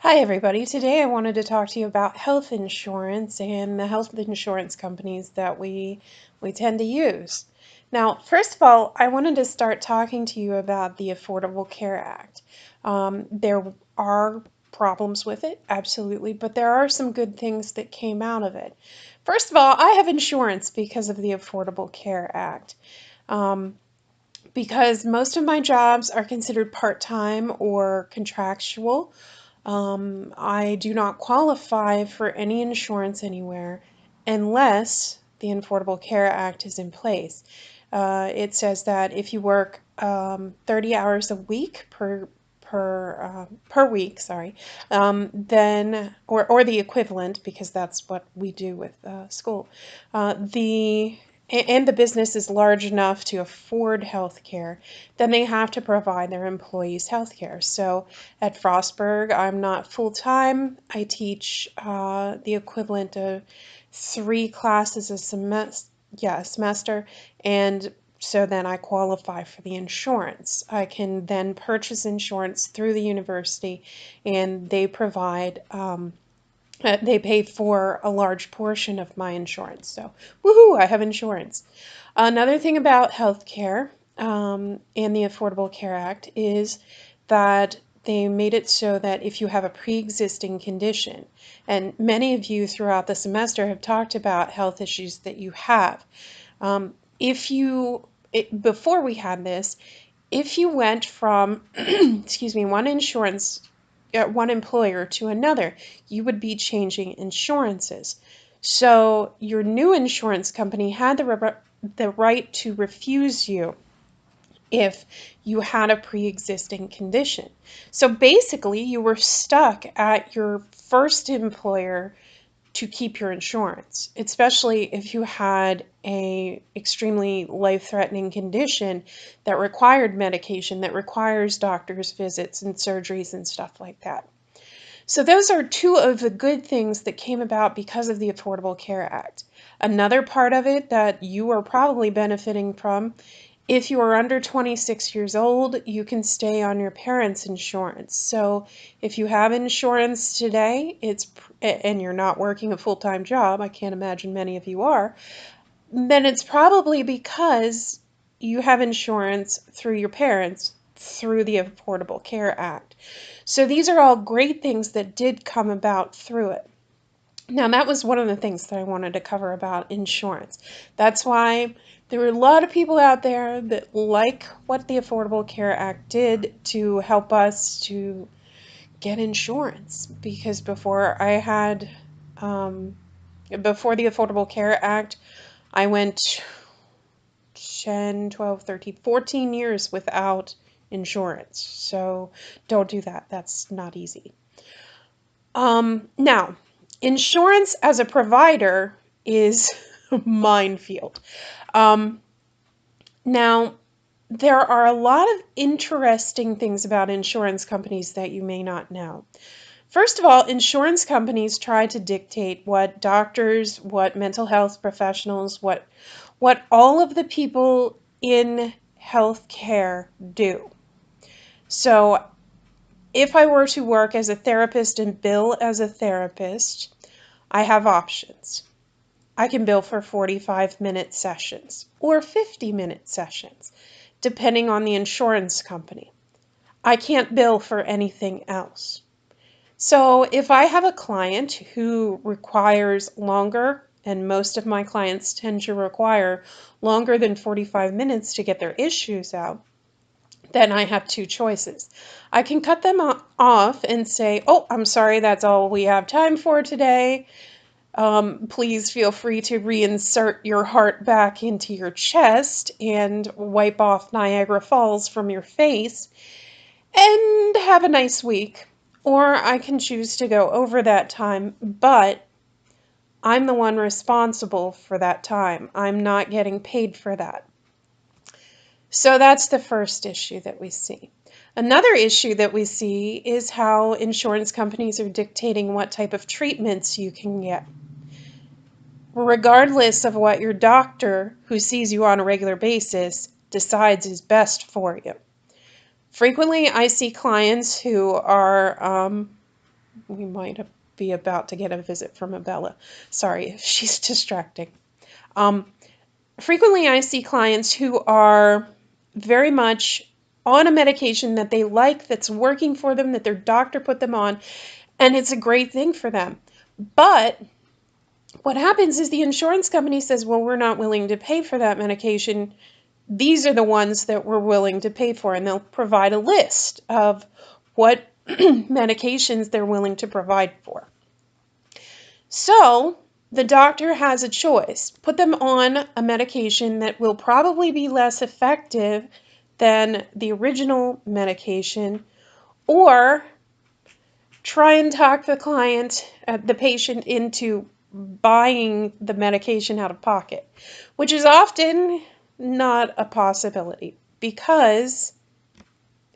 Hi everybody. Today I wanted to talk to you about health insurance and the health insurance companies that we tend to use. Now, first of all, I wanted to start talking to you about the Affordable Care Act. There are problems with it, absolutely, but there are some good things that came out of it. First of all, I have insurance because of the Affordable Care Act. Um, because most of my jobs are considered part-time or contractual. I do not qualify for any insurance anywhere unless the Affordable Care Act is in place. It says that if you work 30 hours a week per week, sorry, then or the equivalent, because that's what we do with school. The and the business is large enough to afford health care, then they have to provide their employees health care. So at Frostburg, I'm not full-time. I teach the equivalent of 3 classes a semester, and so then I qualify for the insurance. I can then purchase insurance through the university, and they pay for a large portion of my insurance. So, woohoo, I have insurance. Another thing about healthcare and the Affordable Care Act is that they made it so that if you have a pre-existing condition, and many of you throughout the semester have talked about health issues that you have. If you, before we had this, if you went from, excuse me, one employer to another, you would be changing insurances. So your new insurance company had the right to refuse you if you had a pre-existing condition. So basically, you were stuck at your first employer to keep your insurance, especially if you had a extremely life-threatening condition that required medication, that requires doctor's visits and surgeries and stuff like that. So those are two of the good things that came about because of the Affordable Care Act. Another part of it that you are probably benefiting from, if you are under 26 years old, you can stay on your parents' insurance. So if you have insurance today, and you're not working a full-time job, I can't imagine many of you are, then it's probably because you have insurance through your parents through the Affordable Care Act. So these are all great things that did come about through it. Now, that was one of the things that I wanted to cover about insurance. That's why there were a lot of people out there that like what the Affordable Care Act did to help us to get insurance. Because before the Affordable Care Act, I went 10, 12, 13, 14 years without insurance. So don't do that. That's not easy. Now, insurance as a provider is a minefield. Um, now, there are a lot of interesting things about insurance companies that you may not know. First of all, insurance companies try to dictate what doctors, what mental health professionals, what all of the people in healthcare do. So if I were to work as a therapist and bill as a therapist, I have options. I can bill for 45-minute sessions or 50-minute sessions, depending on the insurance company. I can't bill for anything else. So if I have a client who requires longer, and most of my clients tend to require longer than 45 minutes to get their issues out, then I have two choices. I can cut them off and say, oh, I'm sorry, that's all we have time for today. Please feel free to reinsert your heart back into your chest and wipe off Niagara Falls from your face and have a nice week. Or I can choose to go over that time, but I'm the one responsible for that time. I'm not getting paid for that. So that's the first issue that we see. Another issue that we see is how insurance companies are dictating what type of treatments you can get, regardless of what your doctor, who sees you on a regular basis, decides is best for you. Frequently, I see clients who are we might be about to get a visit from Abella. Sorry if she's distracting. Frequently I see clients who are very much on a medication that they like, that's working for them, that their doctor put them on, and it's a great thing for them. But what happens is the insurance company says, well, we're not willing to pay for that medication. These are the ones that we're willing to pay for, and they'll provide a list of what medications they're willing to provide for. So the doctor has a choice. Put them on a medication that will probably be less effective than the original medication, or try and talk the patient into buying the medication out of pocket, which is often not a possibility because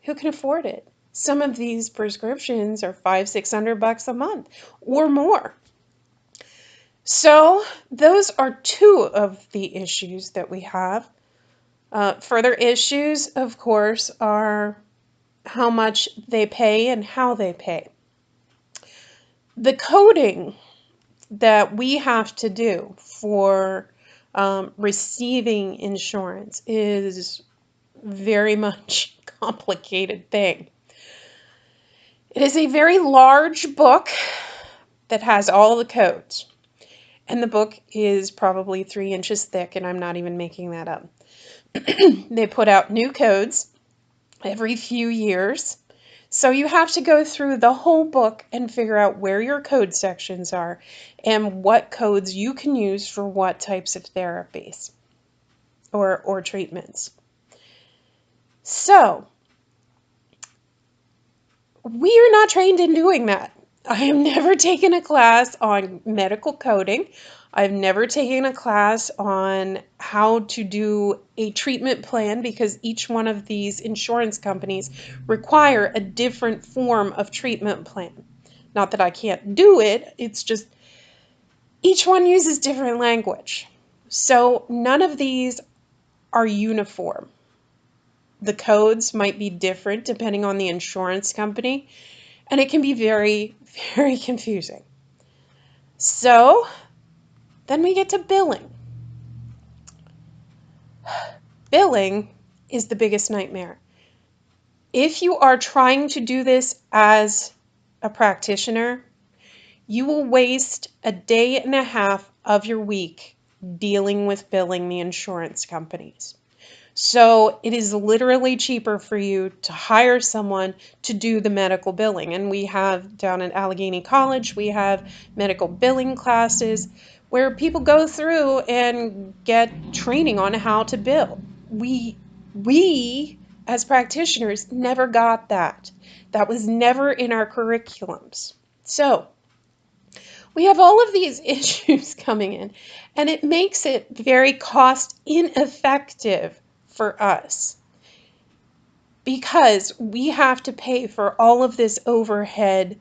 who can afford it? Some of these prescriptions are $500-600 a month or more. So those are two of the issues that we have. Further issues, of course, are how much they pay and how they pay. The coding that we have to do for receiving insurance is very much a complicated thing. It is a very large book that has all the codes. And the book is probably 3 inches thick, and I'm not even making that up. They put out new codes every few years. So you have to go through the whole book and figure out where your code sections are and what codes you can use for what types of therapies or treatments. So we are not trained in doing that. I have never taken a class on medical coding. I've never taken a class on how to do a treatment plan because each one of these insurance companies require a different form of treatment plan. Not that I can't do it, it's just each one uses different language. So none of these are uniform. The codes might be different depending on the insurance company, and it can be very, very confusing. So then we get to billing. Billing is the biggest nightmare. If you are trying to do this as a practitioner, you will waste a day and a half of your week dealing with billing the insurance companies. So it is literally cheaper for you to hire someone to do the medical billing. And we have down at Allegheny College, we have medical billing classes where people go through and get training on how to bill. We as practitioners never got that. That was never in our curriculums. So we have all of these issues coming in, and it makes it very cost ineffective for us because we have to pay for all of this overhead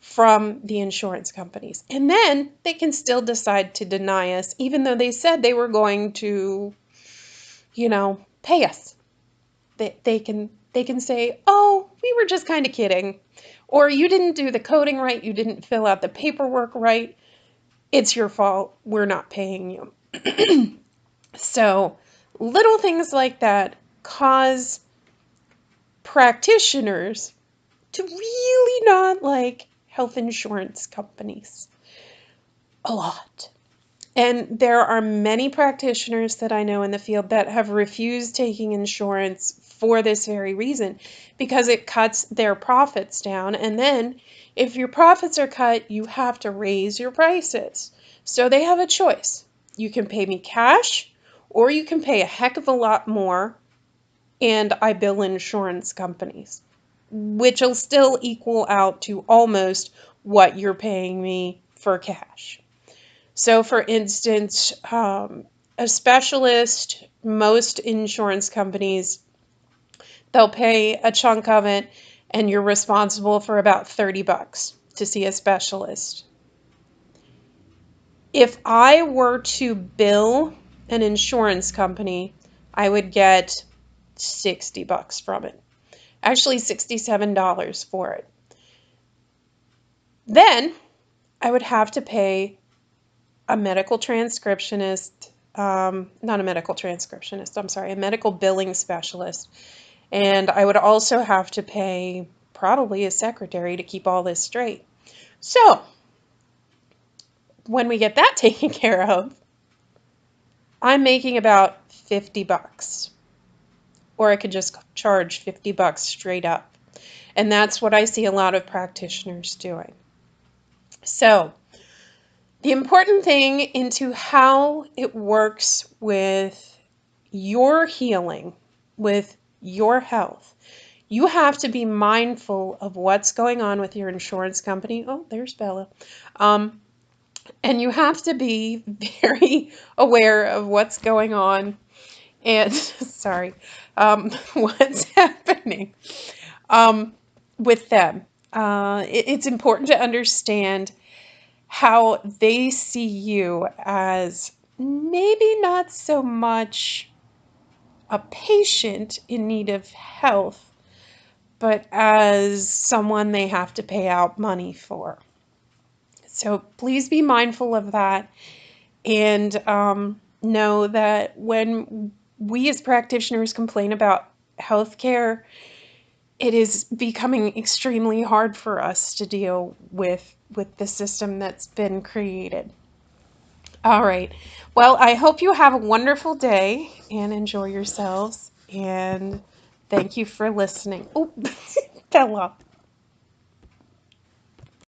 from the insurance companies. And then they can still decide to deny us, even though they said they were going to, pay us. They can say, oh, we were just kind of kidding. Or you didn't do the coding right, you didn't fill out the paperwork right. It's your fault, we're not paying you. So little things like that cause practitioners to really not like health insurance companies a lot. And there are many practitioners that I know in the field that have refused taking insurance for this very reason, because it cuts their profits down. And then if your profits are cut, you have to raise your prices. So they have a choice. You can pay me cash, or you can pay a heck of a lot more, and I bill insurance companies, which will still equal out to almost what you're paying me for cash. So for instance, a specialist, most insurance companies, they'll pay a chunk of it and you're responsible for about $30 to see a specialist. If I were to bill an insurance company, I would get $60 from it. Actually, $67 for it. Then I would have to pay a medical transcriptionist, not a medical transcriptionist, I'm sorry, a medical billing specialist. And I would also have to pay probably a secretary to keep all this straight. So when we get that taken care of, I'm making about 50 bucks. Or I could just charge 50 bucks straight up. And that's what I see a lot of practitioners doing. So the important thing into how it works with your healing, with your health, you have to be mindful of what's going on with your insurance company. Oh, there's Bella. And you have to be very aware of what's going on and, sorry, what's happening with them. It's important to understand how they see you as maybe not so much a patient in need of health, but as someone they have to pay out money for. So please be mindful of that, and know that when we as practitioners complain about healthcare, it is becoming extremely hard for us to deal with the system that's been created. All right. Well, I hope you have a wonderful day and enjoy yourselves. And thank you for listening. Oh, Bella.